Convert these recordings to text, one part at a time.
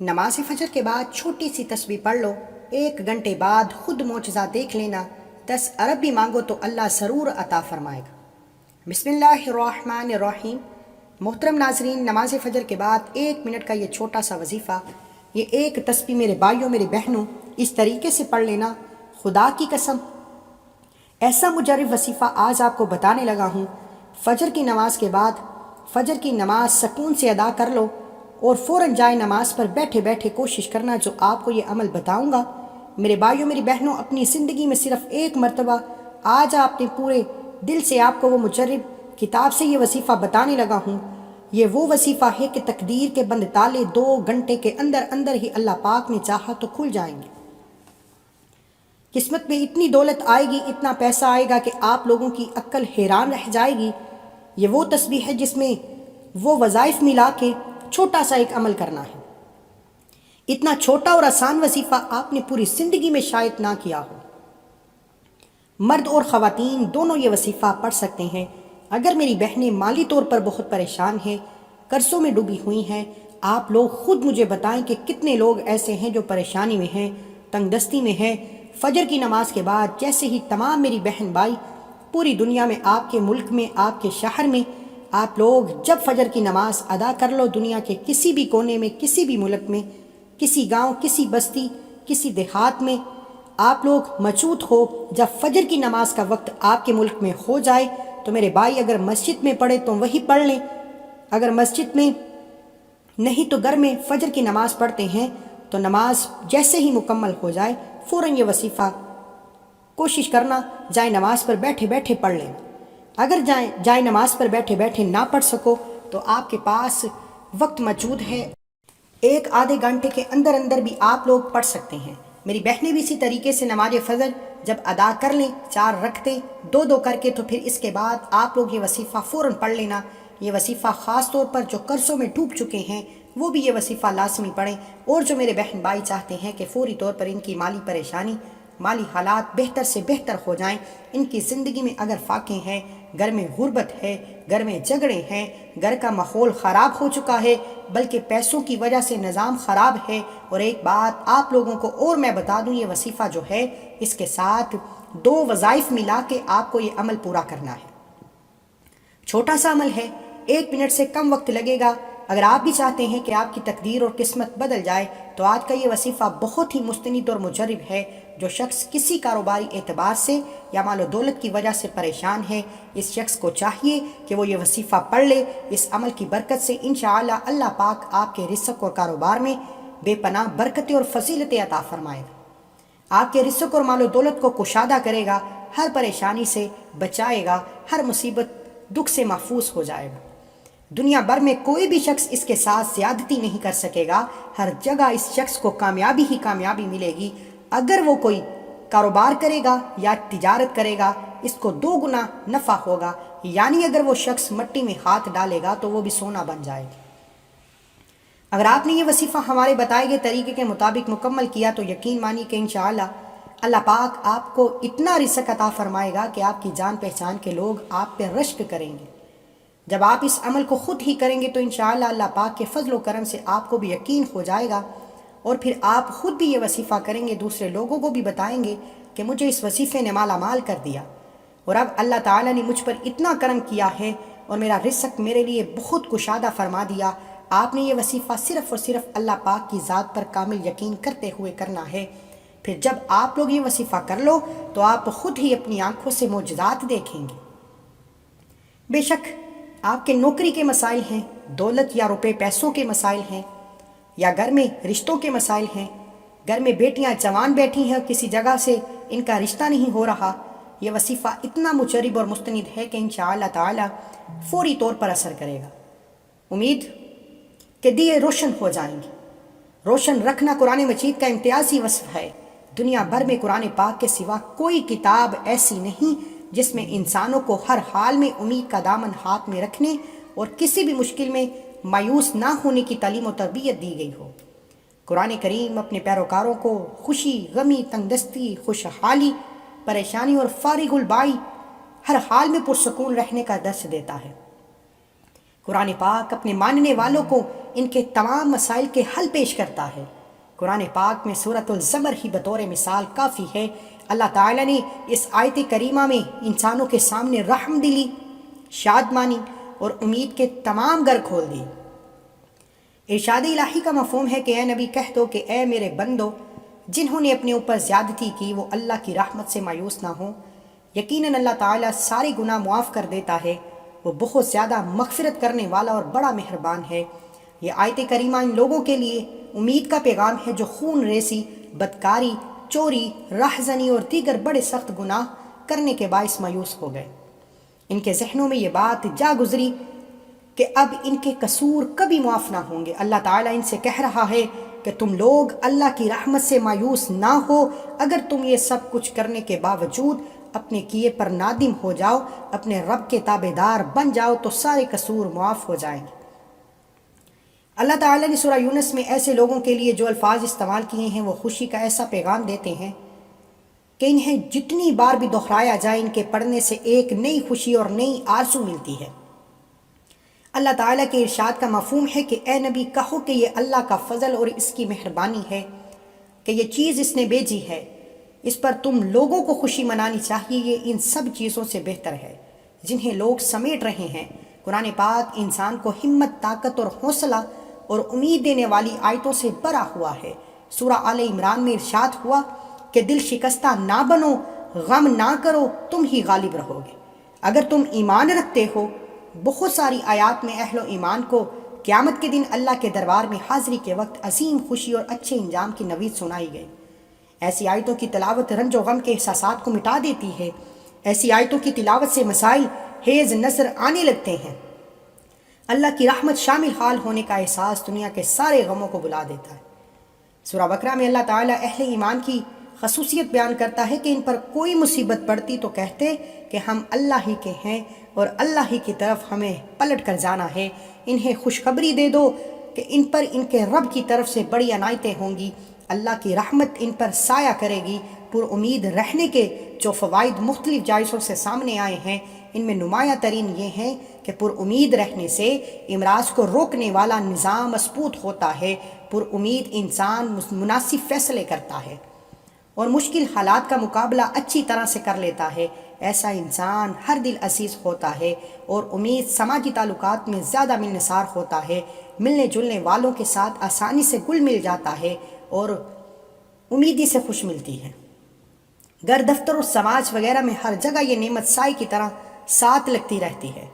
نماز فجر کے بعد چھوٹی سی تسبیح پڑھ لو، 1 گھنٹے بعد خود معجزہ دیکھ لینا، 10 ارب بھی مانگو تو اللہ ضرور عطا فرمائے گا۔ بسم اللہ الرحمن الرحیم۔ محترم ناظرین، نماز فجر کے بعد 1 منٹ کا یہ چھوٹا سا وظیفہ، یہ ایک تسبیح میرے بھائیوں میری بہنوں اس طریقے سے پڑھ لینا، خدا کی قسم ایسا مجرب وظیفہ آج آپ کو بتانے لگا ہوں۔ فجر کی نماز کے بعد فجر کی نماز سکون سے ادا کر لو اور فوراً جائے نماز پر بیٹھے بیٹھے کوشش کرنا جو آپ کو یہ عمل بتاؤں گا۔ میرے بھائیوں میری بہنوں، اپنی زندگی میں صرف ایک مرتبہ آج آپ نے پورے دل سے آپ کو وہ مجرب کتاب سے یہ وظیفہ بتانے لگا ہوں۔ یہ وہ وظیفہ ہے کہ تقدیر کے بند تالے 2 گھنٹے کے اندر اندر ہی اللہ پاک نے چاہا تو کھل جائیں گے۔ قسمت میں اتنی دولت آئے گی، اتنا پیسہ آئے گا کہ آپ لوگوں کی عقل حیران رہ جائے گی۔ یہ وہ تسبیح ہے جس میں وہ وظائف ملا کے چھوٹا سا ایک عمل کرنا ہے۔ اتنا چھوٹا اور آسان وظیفہ آپ نے پوری زندگی میں شاید نہ کیا ہو۔ مرد اور خواتین دونوں یہ وظیفہ پڑھ سکتے ہیں۔ اگر میری بہنیں مالی طور پر بہت پریشان ہیں، قرضوں میں ڈوبی ہوئی ہیں، آپ لوگ خود مجھے بتائیں کہ کتنے لوگ ایسے ہیں جو پریشانی میں ہیں، تنگ دستی میں ہیں۔ فجر کی نماز کے بعد جیسے ہی تمام میری بہن بھائی پوری دنیا میں، آپ کے ملک میں، آپ کے شہر میں، آپ لوگ جب فجر کی نماز ادا کر لو، دنیا کے کسی بھی کونے میں، کسی بھی ملک میں، کسی گاؤں، کسی بستی، کسی دیہات میں آپ لوگ موجود ہو، جب فجر کی نماز کا وقت آپ کے ملک میں ہو جائے تو میرے بھائی اگر مسجد میں پڑھے تو وہی پڑھ لیں، اگر مسجد میں نہیں تو گھر میں فجر کی نماز پڑھتے ہیں تو نماز جیسے ہی مکمل ہو جائے فوراً یہ وظیفہ کوشش کرنا جائے نماز پر بیٹھے بیٹھے پڑھ لینا۔ اگر جائے نماز پر بیٹھے بیٹھے نہ پڑھ سکو تو آپ کے پاس وقت موجود ہے، 1 آدھے گھنٹے کے اندر اندر بھی آپ لوگ پڑھ سکتے ہیں۔ میری بہنیں بھی اسی طریقے سے نماز فجر جب ادا کر لیں، 4 رکعتیں 2 کر کے، تو پھر اس کے بعد آپ لوگ یہ وظیفہ فوراً پڑھ لینا۔ یہ وظیفہ خاص طور پر جو قرضوں میں ڈوب چکے ہیں وہ بھی یہ وظیفہ لازمی پڑھیں، اور جو میرے بہن بھائی چاہتے ہیں کہ فوری طور پر ان کی مالی پریشانی، مالی حالات بہتر سے بہتر ہو جائیں، ان کی زندگی میں اگر فاقے ہیں، گھر میں غربت ہے، گھر میں جھگڑے ہیں، گھر کا ماحول خراب ہو چکا ہے، بلکہ پیسوں کی وجہ سے نظام خراب ہے، اور ایک بات آپ لوگوں کو اور میں بتا دوں، یہ وظیفہ جو ہے اس کے ساتھ 2 وظائف ملا کے آپ کو یہ عمل پورا کرنا ہے۔ چھوٹا سا عمل ہے، 1 منٹ سے کم وقت لگے گا۔ اگر آپ بھی چاہتے ہیں کہ آپ کی تقدیر اور قسمت بدل جائے تو آج کا یہ وظیفہ بہت ہی مستند اور مجرب ہے۔ جو شخص کسی کاروباری اعتبار سے یا مال و دولت کی وجہ سے پریشان ہے، اس شخص کو چاہیے کہ وہ یہ وظیفہ پڑھ لے۔ اس عمل کی برکت سے انشاءاللہ اللہ پاک آپ کے رزق اور کاروبار میں بے پناہ برکتیں اور فضیلتیں عطا فرمائے گا۔ آپ کے رزق اور مال و دولت کو کشادہ کرے گا، ہر پریشانی سے بچائے گا، ہر مصیبت دکھ سے محفوظ ہو جائے گا۔ دنیا بھر میں کوئی بھی شخص اس کے ساتھ زیادتی نہیں کر سکے گا، ہر جگہ اس شخص کو کامیابی ہی کامیابی ملے گی۔ اگر وہ کوئی کاروبار کرے گا یا تجارت کرے گا، اس کو 2 گنا نفع ہوگا، یعنی اگر وہ شخص مٹی میں ہاتھ ڈالے گا تو وہ بھی سونا بن جائے گا۔ اگر آپ نے یہ وظیفہ ہمارے بتائے گئے طریقے کے مطابق مکمل کیا تو یقین مانی کہ انشاءاللہ اللہ پاک آپ کو اتنا رزق عطا فرمائے گا کہ آپ کی جان پہچان کے لوگ آپ پہ رشک کریں گے۔ جب آپ اس عمل کو خود ہی کریں گے تو انشاءاللہ اللہ پاک کے فضل و کرم سے آپ کو بھی یقین ہو جائے گا، اور پھر آپ خود بھی یہ وظیفہ کریں گے، دوسرے لوگوں کو بھی بتائیں گے کہ مجھے اس وظیفے نے مالا مال کر دیا، اور اب اللہ تعالیٰ نے مجھ پر اتنا کرم کیا ہے اور میرا رزق میرے لیے بہت کشادہ فرما دیا۔ آپ نے یہ وظیفہ صرف اور صرف اللہ پاک کی ذات پر کامل یقین کرتے ہوئے کرنا ہے۔ پھر جب آپ لوگ یہ وظیفہ کر لو تو آپ خود ہی اپنی آنکھوں سے معجزات دیکھیں گے۔ بے شک آپ کے نوکری کے مسائل ہیں، دولت یا روپے پیسوں کے مسائل ہیں، یا گھر میں رشتوں کے مسائل ہیں، گھر میں بیٹیاں جوان بیٹھی ہیں اور کسی جگہ سے ان کا رشتہ نہیں ہو رہا، یہ وظیفہ اتنا مجرب اور مستند ہے کہ انشاءاللہ تعالی فوری طور پر اثر کرے گا۔ امید کہ دیے روشن ہو جائیں گے۔ روشن رکھنا قرآن مجید کا امتیازی وصف ہے۔ دنیا بھر میں قرآن پاک کے سوا کوئی کتاب ایسی نہیں جس میں انسانوں کو ہر حال میں امید کا دامن ہاتھ میں رکھنے اور کسی بھی مشکل میں مایوس نہ ہونے کی تعلیم و تربیت دی گئی ہو۔ قرآن کریم اپنے پیروکاروں کو خوشی، غمی، تنگ دستی، خوشحالی، پریشانی اور فارغ البائی ہر حال میں پرسکون رہنے کا درس دیتا ہے۔ قرآن پاک اپنے ماننے والوں کو ان کے تمام مسائل کے حل پیش کرتا ہے۔ قرآن پاک میں سورۃ الزمر ہی بطور مثال کافی ہے۔ اللہ تعالیٰ نے اس آیت کریمہ میں انسانوں کے سامنے رحم دلی، شادمانی اور امید کے تمام گر کھول دی۔ ارشاد الہی کا مفہوم ہے کہ اے نبی کہہ دو کہ اے میرے بندو، جنہوں نے اپنے اوپر زیادتی کی وہ اللہ کی رحمت سے مایوس نہ ہوں۔ یقیناً اللہ تعالیٰ سارے گناہ معاف کر دیتا ہے، وہ بہت زیادہ مغفرت کرنے والا اور بڑا مہربان ہے۔ یہ آیت کریمہ ان لوگوں کے لیے امید کا پیغام ہے جو خون ریزی، بدکاری، چوری، راہزنی اور دیگر بڑے سخت گناہ کرنے کے باعث مایوس ہو گئے۔ ان کے ذہنوں میں یہ بات جا گزری کہ اب ان کے قصور کبھی معاف نہ ہوں گے۔ اللہ تعالیٰ ان سے کہہ رہا ہے کہ تم لوگ اللہ کی رحمت سے مایوس نہ ہو۔ اگر تم یہ سب کچھ کرنے کے باوجود اپنے کیے پر نادم ہو جاؤ، اپنے رب کے تابع دار بن جاؤ تو سارے قصور معاف ہو جائیں گے۔ اللہ تعالیٰ نے سورہ یونس میں ایسے لوگوں کے لیے جو الفاظ استعمال کیے ہیں وہ خوشی کا ایسا پیغام دیتے ہیں کہ انہیں جتنی بار بھی دہرایا جائے ان کے پڑھنے سے ایک نئی خوشی اور نئی آرزو ملتی ہے۔ اللہ تعالیٰ کے ارشاد کا مفہوم ہے کہ اے نبی کہو کہ یہ اللہ کا فضل اور اس کی مہربانی ہے کہ یہ چیز اس نے بھیجی ہے، اس پر تم لوگوں کو خوشی منانی چاہیے، یہ ان سب چیزوں سے بہتر ہے جنہیں لوگ سمیٹ رہے ہیں۔ قرآن پاک انسان کو ہمت، طاقت اور حوصلہ اور امید دینے والی آیتوں سے بھرا ہوا ہے۔ سورہ آل عمران میں ارشاد ہوا کہ دل شکستہ نہ بنو، غم نہ کرو، تم ہی غالب رہو گے اگر تم ایمان رکھتے ہو۔ بہت ساری آیات میں اہل و ایمان کو قیامت کے دن اللہ کے دربار میں حاضری کے وقت عظیم خوشی اور اچھے انجام کی نوید سنائی گئی۔ ایسی آیتوں کی تلاوت رنج و غم کے احساسات کو مٹا دیتی ہے۔ ایسی آیتوں کی تلاوت سے مسائل حیض نظر آنے لگتے ہیں۔ اللہ کی رحمت شامل حال ہونے کا احساس دنیا کے سارے غموں کو بلا دیتا ہے۔ سورہ بقرہ میں اللہ تعالیٰ اہل ایمان کی خصوصیت بیان کرتا ہے کہ ان پر کوئی مصیبت پڑتی تو کہتے کہ ہم اللہ ہی کے ہیں اور اللہ ہی کی طرف ہمیں پلٹ کر جانا ہے۔ انہیں خوشخبری دے دو کہ ان پر ان کے رب کی طرف سے بڑی عنایتیں ہوں گی، اللہ کی رحمت ان پر سایہ کرے گی۔ پر امید رہنے کے جو فوائد مختلف جائزوں سے سامنے آئے ہیں ان میں نمایاں ترین یہ ہیں کہ پر امید رہنے سے امراض کو روکنے والا نظام مضبوط ہوتا ہے، پر امید انسان مناسب فیصلے کرتا ہے اور مشکل حالات کا مقابلہ اچھی طرح سے کر لیتا ہے۔ ایسا انسان ہر دل عزیز ہوتا ہے اور امید سماجی تعلقات میں زیادہ ملنسار ہوتا ہے، ملنے جلنے والوں کے ساتھ آسانی سے گل مل جاتا ہے اور امیدی سے خوش ملتی ہے۔ گھر، دفتر اور سماج وغیرہ میں ہر جگہ یہ نعمت سائے کی طرح ساتھ لگتی رہتی ہے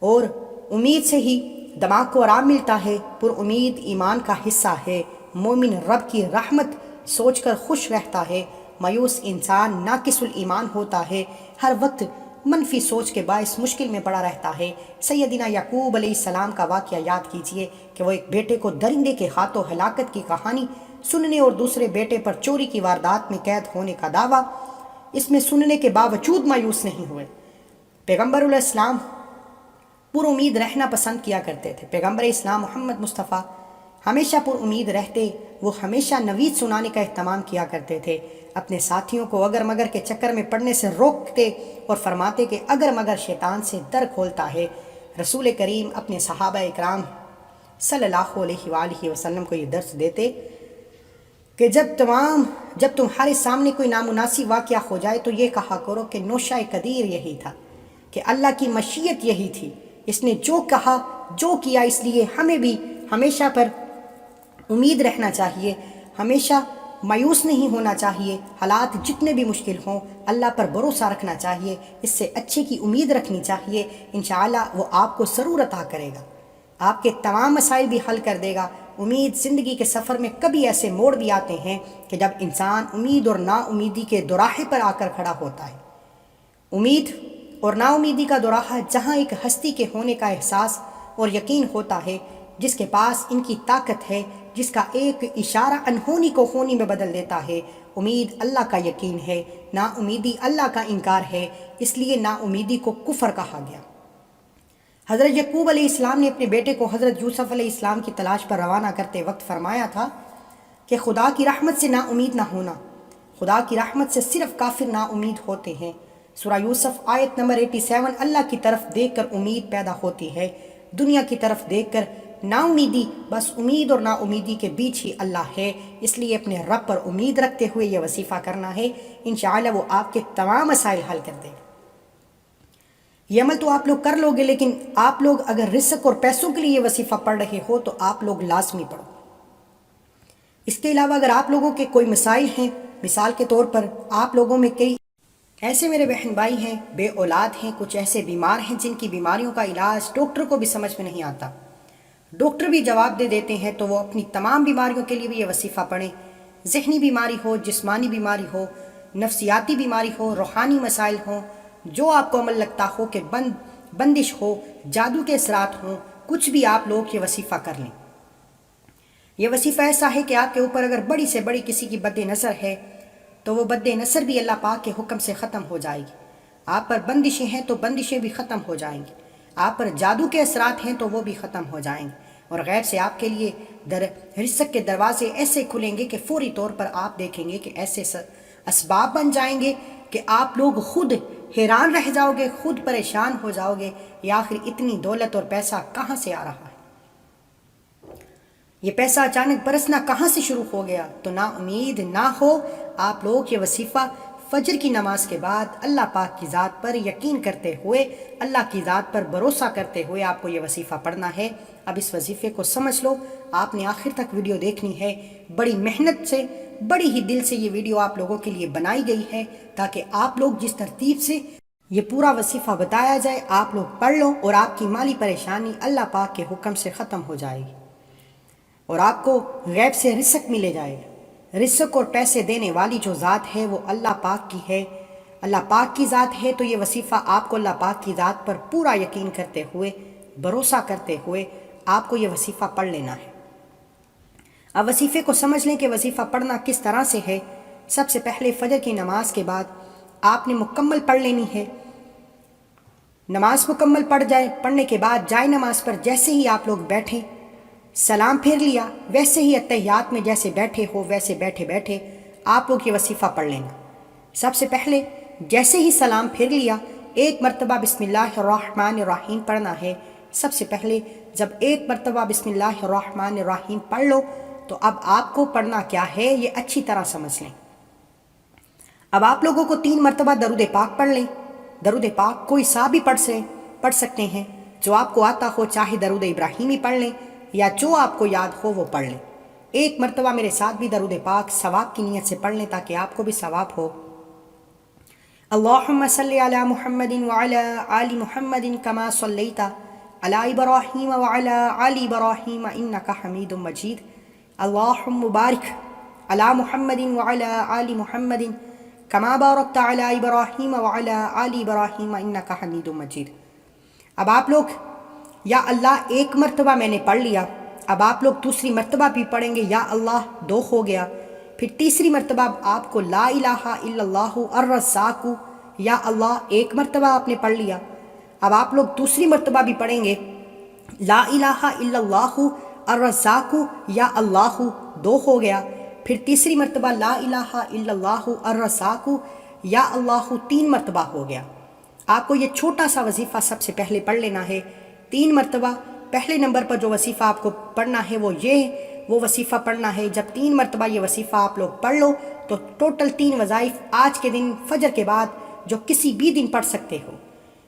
اور امید سے ہی دماغ کو آرام ملتا ہے۔ پر امید ایمان کا حصہ ہے۔ مومن رب کی رحمت سوچ کر خوش رہتا ہے، مایوس انسان ناقص الایمان ہوتا ہے، ہر وقت منفی سوچ کے باعث مشکل میں پڑا رہتا ہے۔ سیدنا یعقوب علیہ السلام کا واقعہ یاد کیجئے کہ وہ ایک بیٹے کو درندے کے ہاتھوں ہلاکت کی کہانی سننے اور دوسرے بیٹے پر چوری کی واردات میں قید ہونے کا دعویٰ اس میں سننے کے باوجود مایوس نہیں ہوئے۔ پیغمبر علیہ السلام پر امید رہنا پسند کیا کرتے تھے۔ پیغمبر اسلام محمد مصطفیٰ ہمیشہ پر امید رہتے، وہ ہمیشہ نوید سنانے کا اہتمام کیا کرتے تھے، اپنے ساتھیوں کو اگر مگر کے چکر میں پڑنے سے روکتے اور فرماتے کہ اگر مگر شیطان سے در کھولتا ہے۔ رسول کریم اپنے صحابہ اکرام صلی اللہ علیہ وآلہ وسلم کو یہ درس دیتے کہ جب تمہارے سامنے کوئی نامناسب واقعہ ہو جائے تو یہ کہا کرو کہ نوشہ قدیر یہی تھا، کہ اللہ کی مشیت یہی تھی، اس نے جو کہا جو کیا، اس لیے ہمیں بھی ہمیشہ پر امید رہنا چاہیے، ہمیشہ مایوس نہیں ہونا چاہیے، حالات جتنے بھی مشکل ہوں اللہ پر بھروسہ رکھنا چاہیے، اس سے اچھے کی امید رکھنی چاہیے۔ انشاءاللہ وہ آپ کو ضرور عطا کرے گا، آپ کے تمام مسائل بھی حل کر دے گا۔ امید زندگی کے سفر میں کبھی ایسے موڑ بھی آتے ہیں کہ جب انسان امید اور نا امیدی کے دوراہے پر آ کر کھڑا ہوتا ہے۔ امید اور نا امیدی کا دوراہا جہاں ایک ہستی کے ہونے کا احساس اور یقین ہوتا ہے، جس کے پاس ان کی طاقت ہے، جس کا ایک اشارہ انہونی کو ہونی میں بدل دیتا ہے۔ امید اللہ کا یقین ہے، نا امیدی اللہ کا انکار ہے، اس لیے نا امیدی کو کفر کہا گیا۔ حضرت یعقوب علیہ السلام نے اپنے بیٹے کو حضرت یوسف علیہ السلام کی تلاش پر روانہ کرتے وقت فرمایا تھا کہ خدا کی رحمت سے نا امید نہ ہونا، خدا کی رحمت سے صرف کافر نا امید ہوتے ہیں۔ سورہ یوسف آیت نمبر 87۔ اللہ کی طرف دیکھ کر امید پیدا ہوتی ہے، دنیا کی طرف دیکھ کر نا امیدی، بس امید اور نا امیدی کے بیچ ہی اللہ ہے، اس لیے اپنے رب پر امید رکھتے ہوئے یہ وظیفہ کرنا ہے، انشاءاللہ وہ آپ کے تمام مسائل حل کر دے گا۔ یہ عمل تو آپ لوگ کر لو گے، لیکن آپ لوگ اگر رزق اور پیسوں کے لیے یہ وظیفہ پڑھ رہے ہو تو آپ لوگ لازمی پڑھو۔ اس کے علاوہ اگر آپ لوگوں کے کوئی مسائل ہیں، مثال کے طور پر آپ لوگوں میں کئی ایسے میرے بہن بھائی ہیں، بے اولاد ہیں، کچھ ایسے بیمار ہیں جن کی بیماریوں کا علاج ڈاکٹر کو بھی سمجھ میں نہیں آتا، ڈاکٹر بھی جواب دے دیتے ہیں، تو وہ اپنی تمام بیماریوں کے لیے بھی یہ وظیفہ پڑھیں، ذہنی بیماری ہو، جسمانی بیماری ہو، نفسیاتی بیماری ہو، روحانی مسائل ہوں، جو آپ کو عمل لگتا ہو کہ بندش ہو، جادو کے اثرات ہوں، کچھ بھی آپ لوگ یہ وظیفہ کر لیں۔ یہ وظیفہ ایسا ہے کہ آپ کے اوپر اگر بڑی سے بڑی کسی کی بد نظر ہے تو وہ بد نظر بھی اللہ پاک کے حکم سے ختم ہو جائے گی، آپ پر بندشیں ہیں تو بندشیں بھی ختم ہو جائیں گی، آپ پر جادو کے اثرات ہیں تو وہ بھی ختم ہو جائیں گے، اور غیب سے آپ کے لیے رزق کے دروازے ایسے کھلیں گے کہ فوری طور پر آپ دیکھیں گے کہ ایسے اسباب بن جائیں گے کہ آپ لوگ خود حیران رہ جاؤ گے، خود پریشان ہو جاؤ گے، یا آخر اتنی دولت اور پیسہ کہاں سے آ رہا ہے، یہ پیسہ اچانک برسنا کہاں سے شروع ہو گیا؟ تو نا امید نہ ہو، آپ لوگ یہ وظیفہ فجر کی نماز کے بعد اللہ پاک کی ذات پر یقین کرتے ہوئے، اللہ کی ذات پر بھروسہ کرتے ہوئے آپ کو یہ وظیفہ پڑھنا ہے۔ اب اس وظیفے کو سمجھ لو، آپ نے آخر تک ویڈیو دیکھنی ہے، بڑی محنت سے، بڑی ہی دل سے یہ ویڈیو آپ لوگوں کے لیے بنائی گئی ہے تاکہ آپ لوگ جس ترتیب سے یہ پورا وظیفہ بتایا جائے آپ لوگ پڑھ لو، اور آپ کی مالی پریشانی اللہ پاک کے حکم سے ختم ہو جائے گی، اور آپ کو غیب سے رزق ملے جائے گا۔ رزق اور پیسے دینے والی جو ذات ہے وہ اللہ پاک کی ہے، اللہ پاک کی ذات ہے، تو یہ وظیفہ آپ کو اللہ پاک کی ذات پر پورا یقین کرتے ہوئے، بھروسہ کرتے ہوئے آپ کو یہ وظیفہ پڑھ لینا ہے۔ اب وظیفے کو سمجھ لیں کہ وظیفہ پڑھنا کس طرح سے ہے۔ سب سے پہلے فجر کی نماز کے بعد آپ نے مکمل پڑھ لینی ہے، نماز مکمل پڑھنے کے بعد جائے نماز پر جیسے ہی آپ لوگ بیٹھیں، سلام پھیر لیا، ویسے ہی اتحیات میں جیسے بیٹھے ہو ویسے بیٹھے بیٹھے آپ لوگ یہ وظیفہ پڑھ لینا۔ سب سے پہلے جیسے ہی سلام پھیر لیا، ایک مرتبہ بسم اللہ الرحمن الرحیم پڑھنا ہے۔ سب سے پہلے جب ایک مرتبہ بسم اللہ الرحمن الرحیم پڑھ لو تو اب آپ کو پڑھنا کیا ہے یہ اچھی طرح سمجھ لیں۔ اب آپ لوگوں کو 3 مرتبہ درود پاک پڑھ لیں۔ درود پاک کوئی سا بھی پڑھ سکتے ہیں، جو آپ کو آتا ہو، چاہے درود ابراہیمی پڑھ لیں یا جو آپ کو یاد ہو وہ پڑھ لیں۔ ایک مرتبہ میرے ساتھ بھی درود پاک ثواب کی نیت سے پڑھ لیں تاکہ آپ کو بھی ثواب ہو۔ اللہم صلی علی محمد وعلی آل محمد کما صلیت علی ابراہیم وعلی آل ابراہیم انک حمید مجید۔ اللہم بارک علی محمد وعلی آل محمد کما بارکت علی ابراہیم وعلی آل ابراہیم انک حمید مجید۔ اب آپ لوگ یا اللہ ایک مرتبہ میں نے پڑھ لیا، اب آپ لوگ دوسری مرتبہ بھی پڑھیں گے یا اللہ 2 ہو گیا، پھر تیسری مرتبہ آپ کو لا الہ الا اللہ الرزاق یا اللہ 1 مرتبہ آپ نے پڑھ لیا، اب آپ لوگ دوسری مرتبہ بھی پڑھیں گے لا الہ الا اللہ الرزاق یا اللہ 2 ہو گیا، پھر تیسری مرتبہ لا الہ الا اللہ الرزاق یا اللہ 3 مرتبہ ہو گیا۔ آپ کو یہ چھوٹا سا وظیفہ سب سے پہلے پڑھ لینا ہے 3 مرتبہ۔ پہلے نمبر پر جو وظیفہ آپ کو پڑھنا ہے وہ وظیفہ پڑھنا ہے، جب 3 مرتبہ یہ وظیفہ آپ لوگ پڑھ لو تو ٹوٹل 3 وظائف آج کے دن فجر کے بعد جو کسی بھی دن پڑھ سکتے ہو۔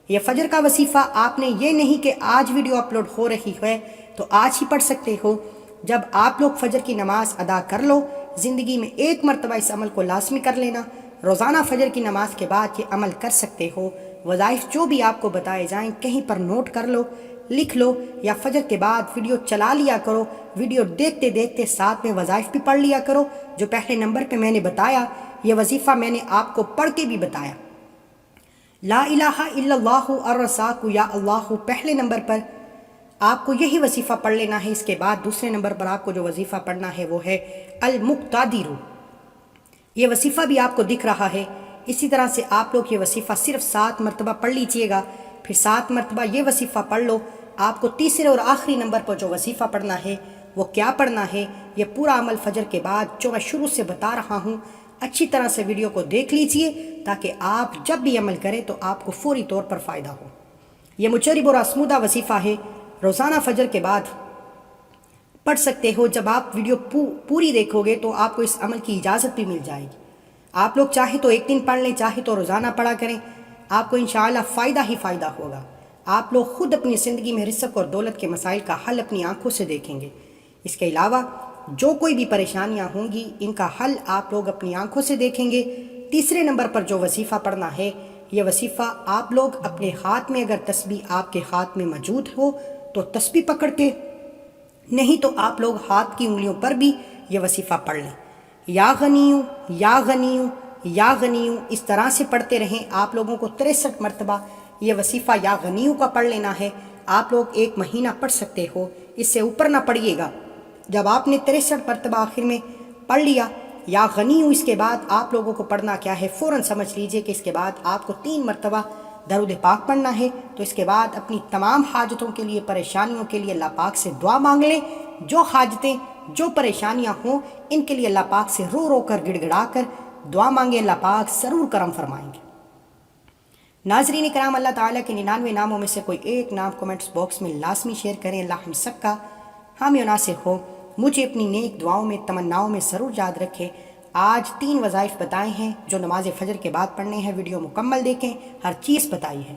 یہ فجر کا وظیفہ آپ نے یہ نہیں کہ آج ویڈیو اپلوڈ ہو رہی ہے تو آج ہی پڑھ سکتے ہو، جب آپ لوگ فجر کی نماز ادا کر لو، زندگی میں 1 مرتبہ اس عمل کو لازمی کر لینا، روزانہ فجر کی نماز کے بعد یہ عمل کر سکتے ہو۔ وظائف جو بھی آپ کو بتائے جائیں کہیں پر نوٹ کر لو، لکھ لو، یا فجر کے بعد ویڈیو چلا لیا کرو، ویڈیو دیکھتے دیکھتے ساتھ میں وظائف بھی پڑھ لیا کرو۔ جو پہلے نمبر پہ میں نے بتایا یہ وظیفہ میں نے آپ کو پڑھ کے بھی بتایا، لا الہ الا اللہ الرزاق یا اللہ پہلے نمبر پر آپ کو یہی وظیفہ پڑھ لینا ہے۔ اس کے بعد دوسرے نمبر پر آپ کو جو وظیفہ پڑھنا ہے وہ ہے المقتدر، یہ وظیفہ بھی آپ کو دکھ رہا ہے۔ اسی طرح سے آپ لوگ یہ وظیفہ صرف 7 مرتبہ پڑھ لیجئے گا، پھر 7 مرتبہ یہ وظیفہ پڑھ لو۔ آپ کو تیسرے اور آخری نمبر پر جو وظیفہ پڑھنا ہے وہ کیا پڑھنا ہے، یہ پورا عمل فجر کے بعد جو میں شروع سے بتا رہا ہوں اچھی طرح سے ویڈیو کو دیکھ لیجئے تاکہ آپ جب بھی عمل کریں تو آپ کو فوری طور پر فائدہ ہو۔ یہ مجرب اور آسمودہ وظیفہ ہے، روزانہ فجر کے بعد پڑھ سکتے ہو. جب آپ ویڈیو پوری دیکھو گے تو آپ کو اس عمل کی اجازت بھی مل جائے گی. آپ لوگ چاہیں تو ایک دن پڑھ لیں، چاہے تو روزانہ پڑھا کریں، آپ کو انشاءاللہ فائدہ ہی فائدہ ہوگا. آپ لوگ خود اپنی زندگی میں رزق اور دولت کے مسائل کا حل اپنی آنکھوں سے دیکھیں گے. اس کے علاوہ جو کوئی بھی پریشانیاں ہوں گی ان کا حل آپ لوگ اپنی آنکھوں سے دیکھیں گے. تیسرے نمبر پر جو وظیفہ پڑھنا ہے، یہ وظیفہ آپ لوگ اپنے ہاتھ میں، اگر تسبیح آپ کے ہاتھ میں موجود ہو تو تسبیح پکڑ کے، نہیں تو آپ لوگ ہاتھ کی انگلیوں پر بھی یہ وظیفہ پڑھ لیں. یا غنیوں یا غنیوں یا غنیوں اس طرح سے پڑھتے رہیں. آپ لوگوں کو 63 مرتبہ یہ وظیفہ یا غنیوں کا پڑھ لینا ہے. آپ لوگ ایک مہینہ پڑھ سکتے ہو، اس سے اوپر نہ پڑھیے گا. جب آپ نے 63 مرتبہ آخر میں پڑھ لیا یا غنیوں، اس کے بعد آپ لوگوں کو پڑھنا کیا ہے، فوراً سمجھ لیجئے کہ اس کے بعد آپ کو 3 مرتبہ درود پاک پڑھنا ہے. تو اس کے بعد اپنی تمام حاجتوں کے لیے، پریشانیوں کے لیے اللہ پاک سے دعا مانگ لیں. جو حاجتیں، جو پریشانیاں ہوں، ان کے لیے اللہ پاک سے رو رو کر، گڑ گڑا کر دعا مانگیں. اللہ پاک ضرور کرم فرمائیں گے. ناظرین کرام، اللہ تعالیٰ کے 99 ناموں میں سے کوئی ایک نام کومنٹس باکس میں لازمی شیئر کریں. اللہ ہم سب کا حامی و ناصر ہو. مجھے اپنی نیک دعاؤں میں، تمناؤں میں ضرور یاد رکھیں. آج 3 وظائف بتائے ہیں جو نماز فجر کے بعد پڑھنے ہیں. ویڈیو مکمل دیکھیں، ہر چیز بتائی ہے.